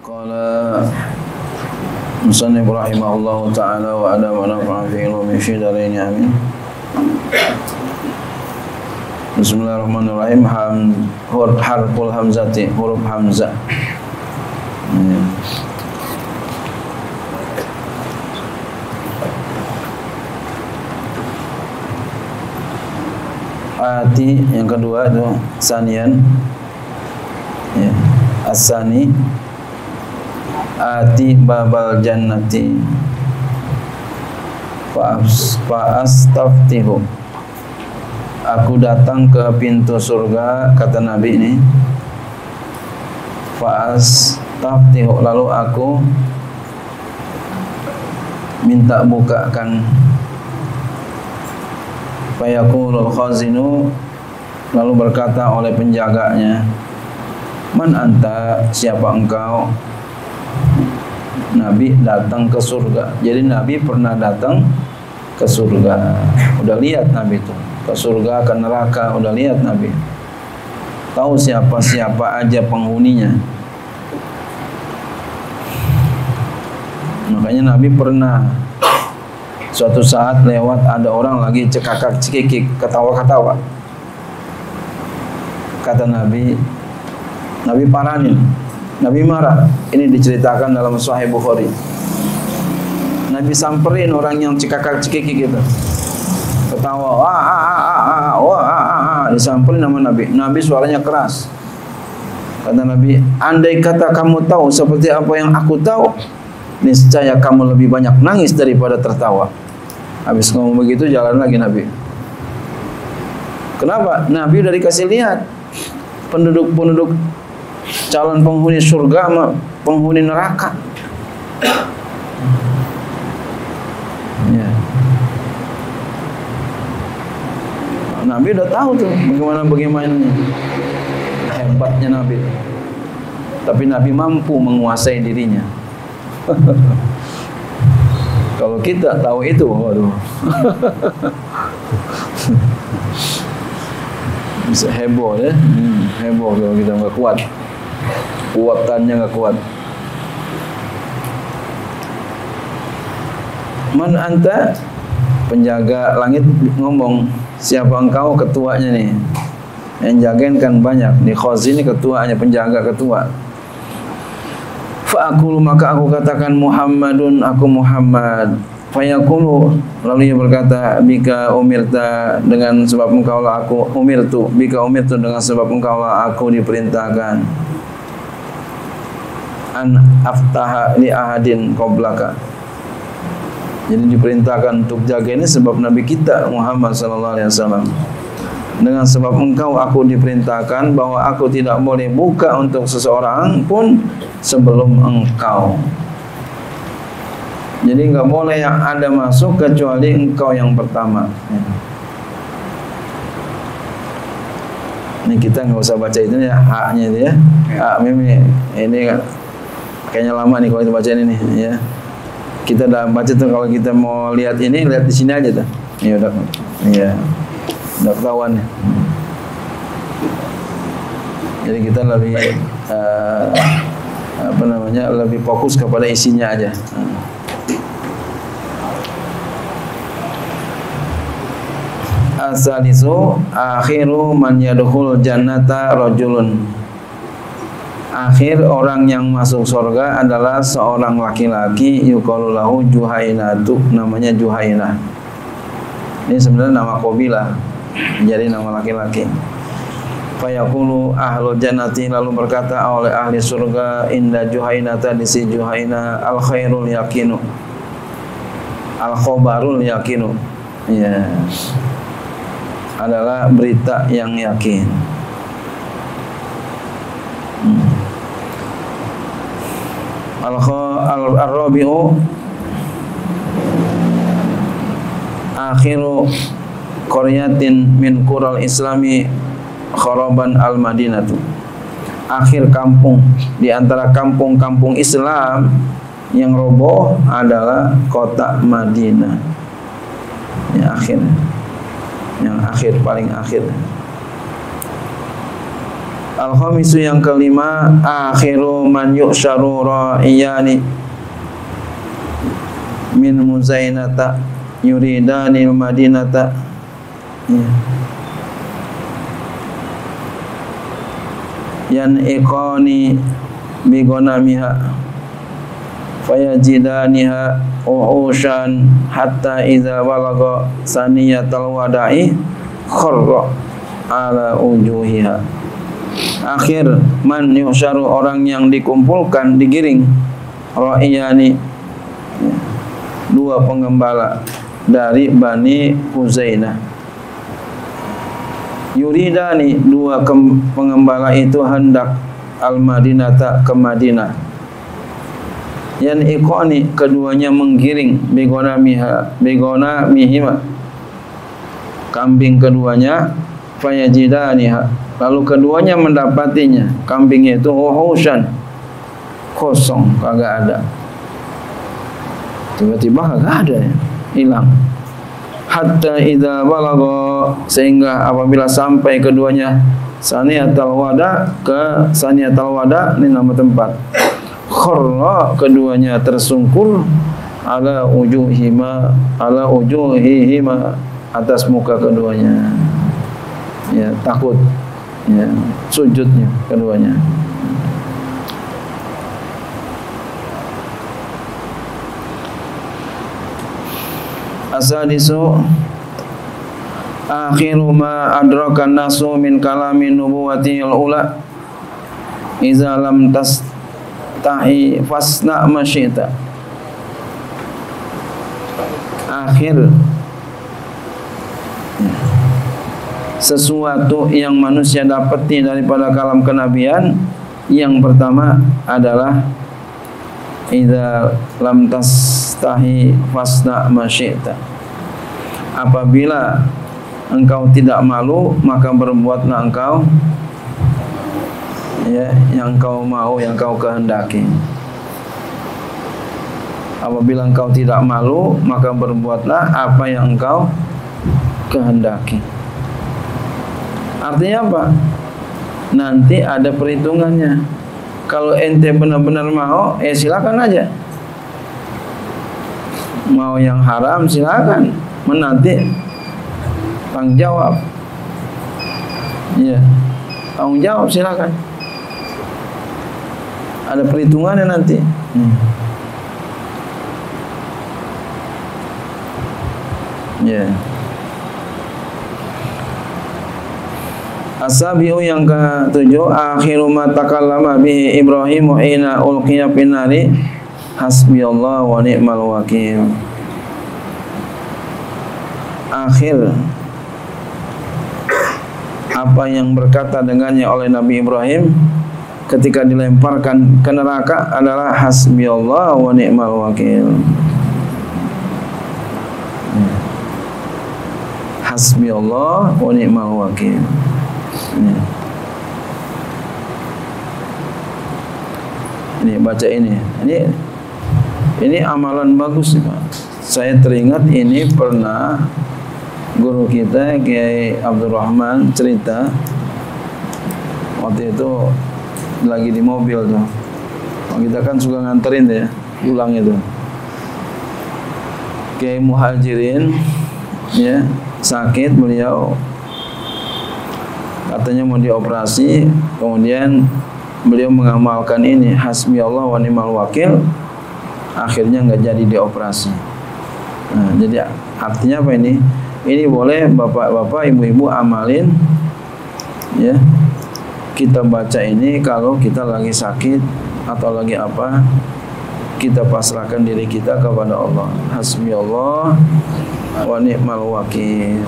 Qala musannif rahimahullahu ta'ala wa ala wa nafa'a fi ilmi syidaraini amin. Bismillahirrahmanirrahim. Harful hamzati, huruf hamzah. Ati yang kedua itu sanian, ya. Asani ati babal jannati fa'astaftihu, aku datang ke pintu surga, kata Nabi ini. Fa'astaftihu, lalu aku minta bukakan. Fayaqulul khazinu, lalu berkata oleh penjaganya, man anta, siapa engkau? Nabi datang ke surga. Jadi Nabi pernah datang ke surga. Udah lihat Nabi itu ke surga, ke neraka, udah lihat Nabi. Tahu siapa-siapa aja penghuninya. Makanya Nabi pernah suatu saat lewat, ada orang lagi cekakak cikikik, ketawa-ketawa. Kata Nabi, Nabi paranin, Nabi marah. Ini diceritakan dalam Sahih Bukhari. Nabi samperin orang yang cekakak cikikik gitu, ketawa, disamperin sama Nabi. Nabi suaranya keras. Kata Nabi, andai kata kamu tahu seperti apa yang aku tahu, niscaya kamu lebih banyak nangis daripada tertawa. Habis ngomong begitu jalan lagi Nabi. Kenapa? Nabi udah dikasih lihat penduduk-penduduk, calon penghuni surga sama penghuni neraka. Ya. Nabi udah tahu tuh bagaimana hebatnya Nabi. Tapi Nabi mampu menguasai dirinya. Kalau kita tahu itu, waduh, bisa heboh ya, heboh kalau kita nggak kuat, kuatannya nggak kuat. Man anta, penjaga langit ngomong, siapa engkau? Ketuanya nih, yang jagain kan banyak. Di khazin ini ketuanya, penjaga ketua. Fa'akulu, maka aku katakan Muhammadun, aku Muhammad. Fayaqulu, lalu ia berkata, bika umirta, dengan sebab engkaulah aku umirtu, bika umirtu, dengan sebab engkaulah aku diperintahkan an aftaha li ahadin qablaka. Jadi diperintahkan untuk jaga ini sebab Nabi kita Muhammad sallallahu alaihi wasallam. Dengan sebab engkau aku diperintahkan bahwa aku tidak boleh buka untuk seseorang pun sebelum engkau. Jadi enggak boleh yang ada masuk kecuali engkau yang pertama. Ini kita nggak usah baca itu ya, haknya itu ya. Hak mimi ini kayaknya lama nih kalau kita baca ini nih ya. Kita udah baca tuh, kalau kita mau lihat ini, lihat di sini aja tuh. Ini udah, iya. Udah ketahuan ya. Jadi kita lebih lebih fokus kepada isinya aja. Asalisu akhiru man yadkhul jannata rajulun. Akhir orang yang masuk surga adalah seorang laki-laki, yuqalu lahu Juhainatu, namanya Juhainah. Ini sebenarnya nama qabilah, jadi nama laki-laki. Fayaqulu ahlul jannati, lalu berkata oleh ahli surga, inda Juhainata, di si Juhainah, al khairul yakinu, al khobarul yakinu, ya, adalah berita yang yakin. Al-Rabi'u akhiru qaryatin min qural islami kharaban al-Madinatu. Akhir kampung di antara kampung-kampung Islam yang roboh adalah kota Madinah. Yang akhir, paling akhir. Al-khamisu yang kelima, akhiru man yu'syaru ra'iyani min Muzainata yuridanil madinata. Yan iqani bigonamiha fayajidaniha uhushan hatta idza balagha saniyatal wada'i kharra ala ujuhiha. Akhir man yusyaru, orang yang dikumpulkan, digiring, ra'iyani, dua pengembala dari Bani Huzainah. Yuridani, dua pengembala itu hendak al-Madinata, ke Madinah. Yan iqani, keduanya menggiring, begona mihima, kambing keduanya, fayajidaniha, lalu keduanya mendapatinya, kambingnya itu uhushan, kosong, kagak ada. Tiba-tiba kagak ada, ya, hilang. Hatta idza balagha, sehingga apabila sampai keduanya Saniyatul Wada, ke Saniyatul Wada, ini nama tempat. Kharra, keduanya tersungkur, ala ujuhihima, atas muka keduanya. Ya, takut, ya, sujudnya keduanya. Asadisu, akhiru ma adrakan nasu min kalamin nubuwatil ula, iza lam tastahi fasna masyita. Akhir, sesuatu yang manusia dapati daripada kalam kenabian, yang pertama adalah idza lam tastahi fasna masyita. Apabila engkau tidak malu, maka berbuatlah engkau, ya, yang kau mau, yang kau kehendaki. Apabila engkau tidak malu, maka berbuatlah apa yang engkau kehendaki. Artinya apa? Nanti ada perhitungannya. Kalau ente benar-benar mau, silakan aja. Mau yang haram silakan, menanti tanggung jawab. Ya, tanggung jawab silakan. Ada perhitungannya nanti. Ya. As-sabiu yang ketujuh, akhiru ma takallama bihi Ibrahim hina ulqiya finari hasbiyallah wa ni'mal wakil. Akhir apa yang berkata dengannya oleh Nabi Ibrahim ketika dilemparkan ke neraka adalah hasbiyallah wa ni'mal wakil. Hasbiyallah wa ni'mal wakil. Ini baca ini. Ini amalan bagus, Pak. Saya teringat ini pernah guru kita Kiai Abdurrahman cerita waktu itu lagi di mobil tuh. Kita kan suka nganterin ya, pulang itu. Kiai Muhajirin, ya, sakit beliau. Katanya mau dioperasi, kemudian beliau mengamalkan ini hasbiyallah wa ni'mal wakil, akhirnya nggak jadi dioperasi. Nah, jadi artinya apa ini? Ini boleh bapak-bapak, ibu-ibu amalin, ya. Kita baca ini kalau kita lagi sakit atau lagi apa, kita pasrahkan diri kita kepada Allah. Hasbiyallah wa ni'mal wakil.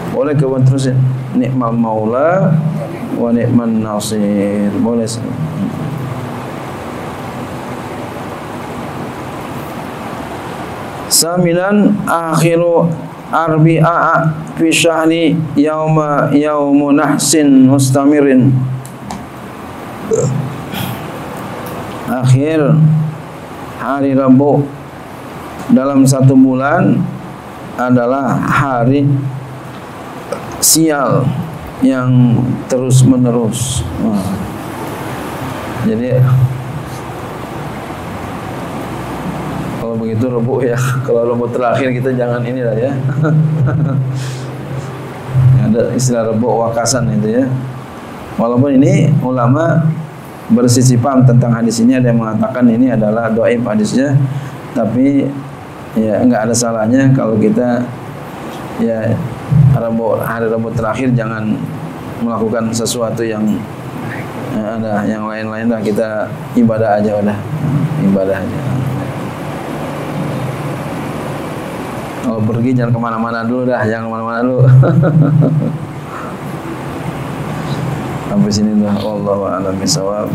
Boleh kawan terusin, ni'mal maula wa ni'man nasir. Boleh. Saminan akhiru arbi'a fi syahri yaumu nahsin mustamirin. Akhir hari Rabu dalam satu bulan adalah hari sial yang terus menerus. Jadi kalau begitu Rebo ya, kalau Rebo terakhir kita jangan inilah ya. Ada istilah Rebo wakasan itu ya. Walaupun ini ulama bersisi paham tentang hadis ini, ada yang mengatakan ini adalah dhaif hadisnya, tapi ya enggak ada salahnya kalau kita ya hari Rebo terakhir jangan melakukan sesuatu yang ada yang lain-lain lah, kita ibadah aja udah, ibadah aja. Kalau pergi jangan kemana-mana dulu dah, jangan kemana-mana dulu. Sampai sini dah, wallahu a'lam bishawab.